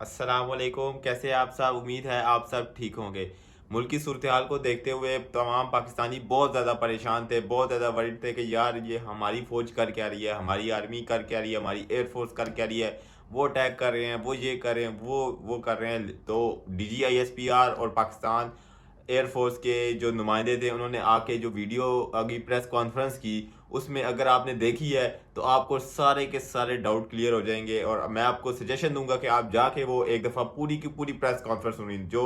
अस्सलाम वालेकुम। कैसे आप सब? उम्मीद है आप सब ठीक होंगे। मुल्क की सूरत हाल को देखते हुए तमाम पाकिस्तानी बहुत ज़्यादा परेशान थे, बहुत ज़्यादा वरीड थे कि यार ये हमारी फ़ौज कर क्या रही है, हमारी आर्मी कर क्या रही है, हमारी एयरफोर्स कर क्या रही है। वो अटैक कर रहे हैं, वो ये कर रहे हैं, वो कर रहे हैं। तो DGISPR और पाकिस्तान एयरफोर्स के जो नुमाइंदे थे उन्होंने आके जो वीडियो अभी प्रेस कॉन्फ्रेंस की, उसमें अगर आपने देखी है तो आपको सारे के सारे डाउट क्लियर हो जाएंगे। और मैं आपको सजेशन दूंगा कि आप जाके वो एक दफ़ा पूरी की पूरी प्रेस कॉन्फ्रेंस सुनी जो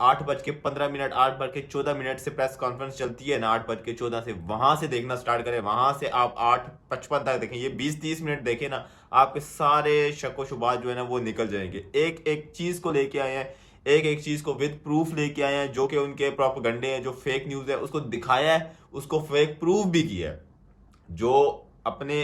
8:15, 8:14 से प्रेस कॉन्फ्रेंस चलती है ना, 8:14 से वहां से देखना स्टार्ट करें। वहां से आप 8:55 तक देखें, ये 20-30 मिनट देखें ना, आपके सारे शक व शुबात जो है ना वो निकल जाएंगे। एक एक चीज़ को लेके आए हैं, एक एक चीज़ को विद प्रूफ लेके आए हैं, जो कि उनके प्रोपेगेंडे हैं, जो फेक न्यूज़ है उसको दिखाया है, उसको फेक प्रूफ भी किया है। जो अपने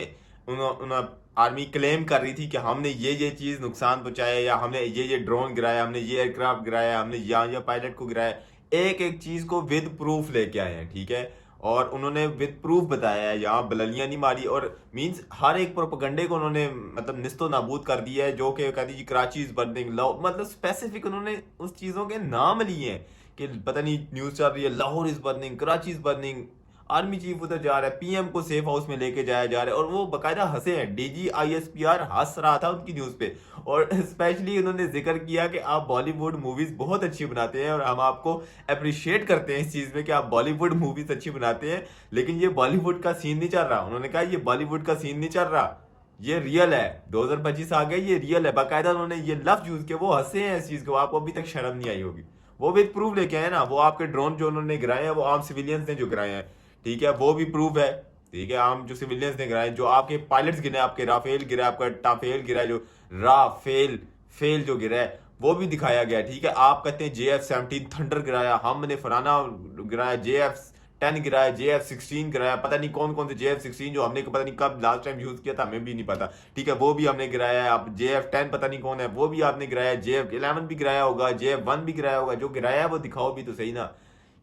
उन आर्मी क्लेम कर रही थी कि हमने ये चीज़ नुकसान पहुंचाया, या हमने ये ड्रोन गिराया, हमने ये एयरक्राफ्ट गिराया, हमने यहाँ पायलट को गिराया, एक एक चीज़ को विद प्रूफ लेके आए हैं, ठीक है। और उन्होंने विद प्रूफ बताया है, यहाँ बललियाँ नहीं मारी। और मींस हर एक प्रोपेगेंडे को उन्होंने मतलब निस्तो नाबूद कर दिया है, जो कि कहती जी कराची इज बर्निंग, मतलब स्पेसिफिक उन्होंने उस चीज़ों के नाम लिए हैं कि पता नहीं न्यूज़ चल रही है Lahore is burning, Karachi is burning, army chief उधर जा रहा है, पीएम को सेफ हाउस में लेके जाया जा रहा है, और वो बकायदा हंसे हैं। DGISPR हंस रहा था उनकी न्यूज़ पे। और स्पेशली उन्होंने जिक्र किया कि आप बॉलीवुड मूवीज बहुत अच्छी बनाते हैं और हम आपको अप्रिशिएट करते हैं इस चीज़ में कि आप बॉलीवुड मूवीज अच्छी बनाते हैं, लेकिन ये बॉलीवुड का सीन नहीं चल रहा। उन्होंने कहा ये बॉलीवुड का सीन नहीं चल रहा, ये रियल है। 2025 आ गया, ये रियल है। बाकायदा उन्होंने ये लफ्ज यूज किया, वो हंसे हैं इस चीज़ को, आपको अभी तक शर्म नहीं आई होगी। वो भी प्रूफ लेके आए ना, वो आपके ड्रोन जो उन्होंने गिराए हैं वो आम सिविलियंस ने जो गिराए हैं, ठीक है, वो भी प्रूफ है। ठीक है, आम जो सिविलियंस ने गिराए, जो आपके पायलट्स गिरे, आपके राफेल गिरा, आपका टाफेल गिरा, जो राफेल फेल जो गिरा है वो भी दिखाया गया। ठीक है, आप कहते हैं JF-17 थंडर गिराया, हमने फलाना गिराया, JF-10 गिराया, JF-16 गिराया, पता नहीं कौन कौन से JF-16 जो हमने पता नहीं कब लास्ट टाइम यूज किया था, हमें भी नहीं पता। ठीक है, वो भी हमने गिराया है। अब JF-10 पता नहीं कौन है, वो भी आपने गिराया, JF-11 भी गिराया होगा, JF-1 भी गिराया होगा। जो गिराया है वो दिखाओ भी तो सही ना।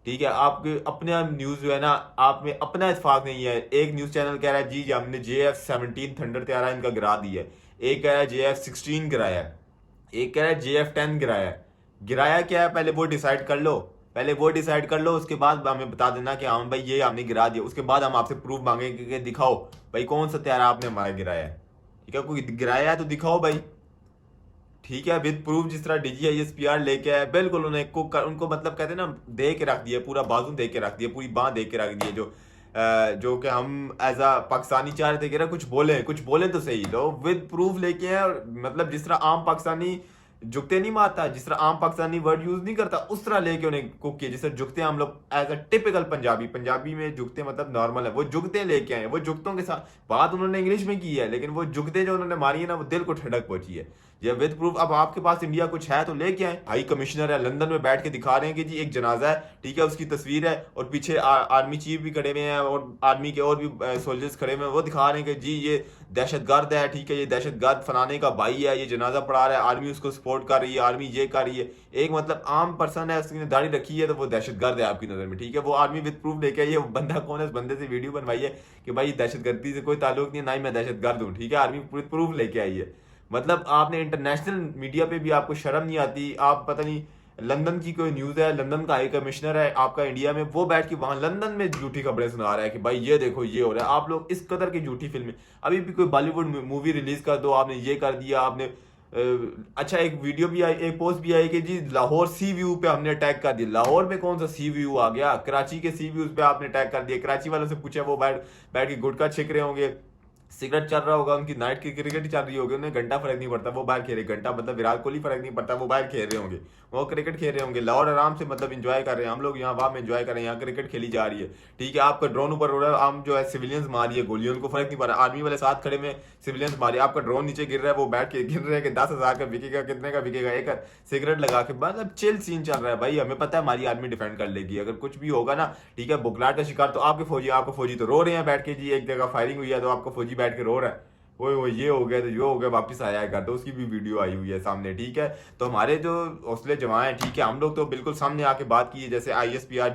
ठीक है, आपके अपने न्यूज़ जो है ना, आप में अपना इत्फाक नहीं है। एक न्यूज़ चैनल कह रहा है जी हमने JF-17 थंडर तैयारा इनका गिरा दिया है, एक कह रहा है JF-16 गिराया है, एक कह रहा है JF-10 गिराया है। गिराया क्या है पहले वो डिसाइड कर लो, पहले वो डिसाइड कर लो, उसके बाद हमें बता देना कि हाँ भाई ये हमने गिरा दिया। उसके बाद हम आपसे प्रूफ मांगेंगे कि दिखाओ भाई कौन सा तैयारा आपने हमारा गिराया है। ठीक है, कोई गिराया है तो दिखाओ भाई। ठीक है, विद प्रूफ। जिस तरह DGISPR लेके आया, बिल्कुल उन्हें उनको मतलब कहते हैं ना, दे के रख दिया, पूरा बाजू दे के रख दिया, पूरी बांह दे के रख दिया। जो कि हम एज अ पाकिस्तानी चाह रहे थे कि कुछ बोले तो सही। लो विद प्रूफ लेके आए। और मतलब जिस तरह आम पाकिस्तानी जुगते नहीं मारता, जिस तरह आम पाकिस्तानी वर्ड यूज नहीं करता, उस तरह लेके उन्हें कुक किया। जिस तरह जुगते हम लोग एज अ टिपिकल पंजाबी में जुगते मतलब नॉर्मल है, वो जुगते लेके आए। वो जुगतों के साथ बात उन्होंने इंग्लिश में की है, लेकिन वो जुगते जो उन्होंने मारी है ना, वो दिल को ठंडक पहुंची है। ये विद प्रूफ। अब आपके पास इंडिया कुछ है तो लेके आए। हाई कमिश्नर है, लंदन में बैठ के दिखा रहे हैं कि जी एक जनाजा है, ठीक है, उसकी तस्वीर है, और पीछे आर्मी चीफ भी खड़े हुए हैं, और आर्मी के और भी सोल्जर्स खड़े हुए हैं। वो दिखा रहे हैं कि जी ये दहशतगर्द है, ठीक है, ये दहशतगर्द फलाने का भाई है, ये जनाजा पढ़ा रहा है, आर्मी उसको सपोर्ट कर रही है, आर्मी ये कर रही है। एक मतलब आम पर्सन है, उसने दाढ़ी रखी है, तो वो दहशतगर्द है आपकी नज़र में। ठीक है, वो आर्मी विद प्रूफ लेके आई है। वो बंदा कौन है, उस बंदे से वीडियो बनवाई है कि भाई दहशतगर्दी से कोई ताल्लुक नहीं है, ना ही मैं दहशतगर्द हूँ। ठीक है, आर्मी विद प्रूफ लेके आई है। मतलब आपने इंटरनेशनल मीडिया पे भी आपको शर्म नहीं आती। आप पता नहीं लंदन की कोई न्यूज़ है, लंदन का हाई कमिश्नर है आपका इंडिया में, वो बैठ के वहां लंदन में झूठी खबरें सुना रहा है कि भाई ये देखो ये हो रहा है। आप लोग इस कदर की झूठी फिल्में, अभी भी कोई बॉलीवुड मूवी रिलीज कर दो, आपने ये कर दिया, आपने अच्छा एक वीडियो भी आई, एक पोस्ट भी आई कि जी लाहौर सी व्यू पे हमने अटैक कर दिया। लाहौर में कौन सा सी व्यू आ गया, कराची के सी व्यूज पे आपने अटैक कर दिया। कराची वालों से पूछा, वो बैठ बैठ के गुटखा छिक रहे होंगे, सिगरेट चल रहा होगा, उनकी नाइट की क्रिकेट ही चल रही होगी, उन्हें घंटा फर्क नहीं पड़ता, वो बाहर खेल रहे। घंटा मतलब विराट कोहली फर्क नहीं पड़ता, वो बाहर खेल रहे होंगे, वो क्रिकेट खेल रहे होंगे। लाहौर आराम से मतलब इंजॉय कर रहे हैं। हम लोग यहाँ वहाँ में इंजॉय कर रहे हैं, यहाँ क्रिकेट खेली जा रही है। ठीक है, आपका ड्रोन ऊपर उड़ रहा है, आम जो है सिविलियंस मारी है गोली, उनको फर्क नहीं पड़ रहा। आर्मी वाले साथ खड़े में सिविलियंस मारी, आपका ड्रोन नीचे गिर रहा है, वो बैठ के गिर रहे हैं कि 10,000 का बिकेगा, कितने का बिकेगा, एक सिगरेट लगा के। मतलब चिल सीन चल रहा है भाई। हमें पता है हमारी आर्मी डिफेंड कर लेगी अगर कुछ भी होगा ना। ठीक है, बुखलाहट का शिकार तो आपके फौजी तो रो रहे हैं बैठ के जी, एक जगह फायरिंग हुई है तो आपका फौजी बैठ के रो रहा है, वो ये हो गया तो ये हो गया, वापस आया है घर, तो उसकी भी वीडियो आई हुई है सामने। ठीक है, तो हमारे जो हौसले जवान हैं, ठीक है, हम लोग तो बिल्कुल सामने आके बात की है। जैसे ISPR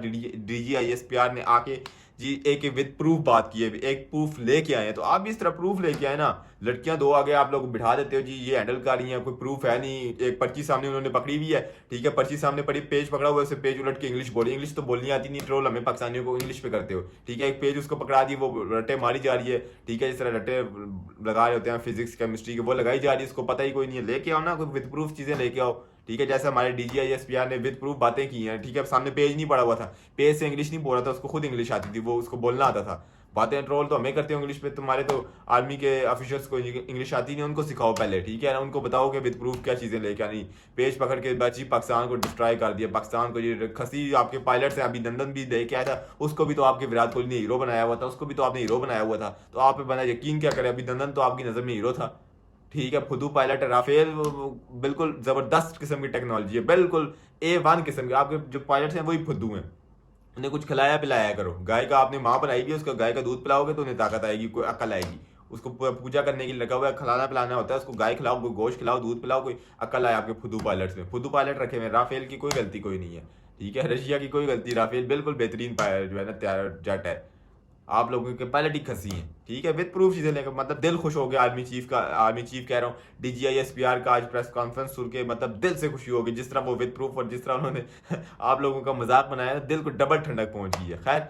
DGISPR ने आके जी एक विद प्रूफ बात की है, एक प्रूफ लेके आए हैं, तो आप भी इस तरह प्रूफ लेके आए ना। लड़कियां दो आगे आप लोग बिठा देते हो जी, ये हैंडल कर रही हैं, कोई प्रूफ है नहीं। एक पर्ची सामने उन्होंने पकड़ी हुई है, ठीक है, पर्ची सामने पड़ी, पेज पकड़ा हुआ है, उसे पेज उलट के इंग्लिश बोली, इंग्लिश तो बोलनी आती नहीं, ट्रोल हमें पाकिस्तानियों को इंग्लिश पे करते हो, ठीक है। एक पेज उसको पकड़ा दी, वो रट्टे मारी जा रही है, ठीक है, इस तरह रट्टे लगा रहे होते हैं फिजिक्स केमिस्ट्री के, वो लगाई जा रही है, उसको पता ही कोई नहीं है। लेके आओ ना कोई विद प्रूफ चीजें लेके आओ, ठीक है। जैसे हमारे डीजीआई एसपीआर ने विद प्रूफ बातें की हैं, ठीक है, सामने पेज नहीं पड़ा हुआ था, पेज से इंग्लिश नहीं बोल रहा था, उसको खुद इंग्लिश आती थी, वो उसको बोलना आता था। बातें ट्रोल तो हमें करते हो इंग्लिश पे, तुम्हारे तो आर्मी के ऑफिसर्स को इंग्लिश आती नहीं, उनको सिखाओ पहले, ठीक है ना, उनको बताओ कि विद प्रूफ क्या चीज़ें लेके आनी। पेज पकड़ के बाची पाकिस्तान को डिस्ट्रॉय कर दिया, पाकिस्तान को ये खसी आपके पायलट से अभिनंदन भी दे के आया था, उसको भी तो आपके विराट कोहली ने हीरो बनाया हुआ था, उसको भी तो आपने हीरो बनाया हुआ था, तो आप पे बना यकीन क्या करे, अभिनंदन तो आपकी नज़र में हीरो था, ठीक है। फुदू पायलट है राफेल, बिल्कुल जबरदस्त किस्म की टेक्नोलॉजी है, बिल्कुल A1 किस्म के। आपके जो पायलट्स हैं वही फुद्दू हैं, उन्हें कुछ खिलाया पिलाया करो। गाय का आपने माँ बनाई भी है, उसका गाय का दूध पिलाओगे तो उन्हें ताकत आएगी, कोई अकल आएगी। उसको पूजा करने के लिए लगा हुआ है, खिलाना पिलाना होता है उसको, गाय खिलाओ, कोई गोश्त खिलाओ, दूध पिलाओ, कोई अकल आए आपके फुदू पायलट्स में। फुदू पायलट रखे हुए, राफेल की कोई गलती कोई नहीं है, ठीक है, रशिया की कोई गलती, राफेल बिल्कुल बेहतरीन पायलट जो है ना जेट है। आप लोगों के पायलट ही खसी हैं, ठीक है। विद प्रूफ चीजें लेकर, मतलब दिल खुश हो गया आर्मी चीफ का, आर्मी चीफ कह रहा हूँ, डीजीआई एसपीआर का आज प्रेस कॉन्फ्रेंस सुन के मतलब दिल से खुशी होगी, जिस तरह वो विद प्रूफ और जिस तरह उन्होंने आप लोगों का मजाक बनाया, दिल को डबल ठंडक पहुंच गई है। खैर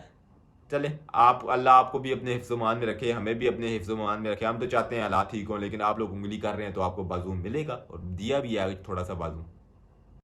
चले, आप अल्लाह आपको भी अपने हिफ्ज़-ओ-मान में रखे, हमें भी अपने हिफ्ज़-ओ-मान में रखे। हम तो चाहते हैं हालात ठीक हों, लेकिन आप लोग उंगली कर रहे हैं तो आपको बाजू मिलेगा, और दिया भी है थोड़ा सा बाजू।